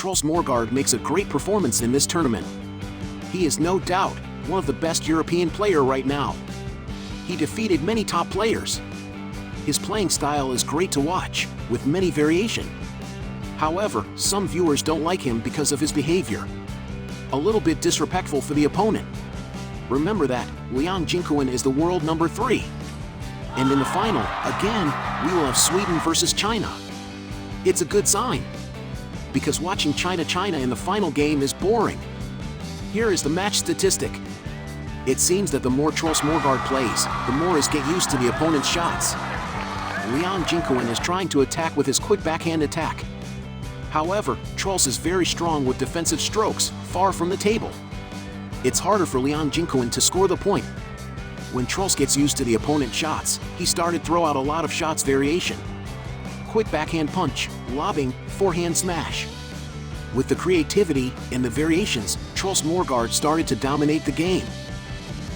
Truls Moregard makes a great performance in this tournament. He is no doubt one of the best European player right now. He defeated many top players. His playing style is great to watch, with many variation. However, some viewers don't like him because of his behavior. A little bit disrespectful for the opponent. Remember that Liang Jingkun is the world number 3. And in the final, again, we will have Sweden versus China. It's a good sign, because watching China in the final game is boring. Here is the match statistic. It seems that the more Truls Moregard plays, the more he gets used to the opponent's shots. Liang Jingkun is trying to attack with his quick backhand attack. However, Truls is very strong with defensive strokes, far from the table. It's harder for Liang Jingkun to score the point. When Truls gets used to the opponent's shots, he started to throw out a lot of shots variation. Quick backhand punch, lobbing, forehand smash. With the creativity and the variations, Truls Moregard started to dominate the game.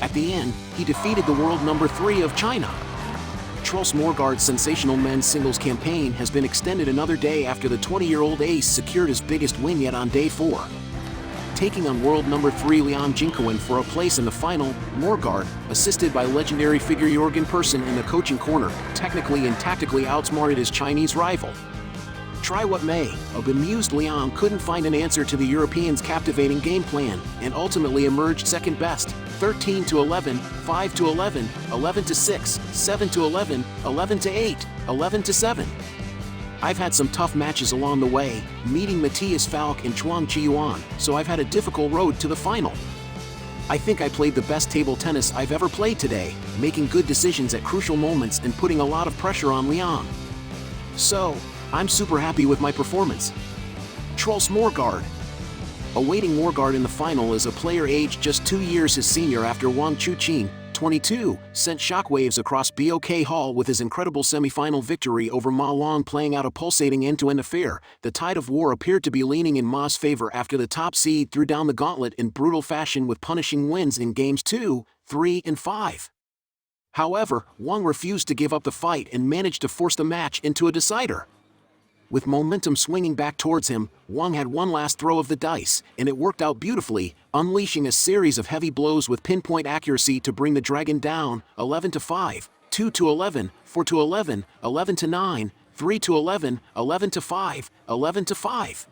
At the end, he defeated the world number 3 of China. Truls Moregard's sensational men's singles campaign has been extended another day after the 20-year-old ace secured his biggest win yet on day 4. Taking on world number 3 Liang Jingkun for a place in the final, Moregard, assisted by legendary figure Jürgen Persson in the coaching corner, technically and tactically outsmarted his Chinese rival. Try what may, a bemused Liang couldn't find an answer to the Europeans' captivating game plan, and ultimately emerged second best, 13-11, 5-11, 11-6, 7-11, 11-8, 11-7. I've had some tough matches along the way, meeting Matthias Falk and Chuang Chi-yuan, so I've had a difficult road to the final. I think I played the best table tennis I've ever played today, making good decisions at crucial moments and putting a lot of pressure on Liang. So, I'm super happy with my performance. Truls Moregard. Awaiting Moregard in the final is a player aged just 2 years his senior after Wang Chuqin, 22, sent shockwaves across BOK Hall with his incredible semi-final victory over Ma Long, playing out a pulsating end-to-end affair. The tide of war appeared to be leaning in Ma's favor after the top seed threw down the gauntlet in brutal fashion with punishing wins in games 2, 3, and 5. However, Wang refused to give up the fight and managed to force the match into a decider. With momentum swinging back towards him, Wang had one last throw of the dice, and it worked out beautifully, unleashing a series of heavy blows with pinpoint accuracy to bring the dragon down, 11-5, 2-11, 4-11, 11-9, 3-11, 11-5, 11-5.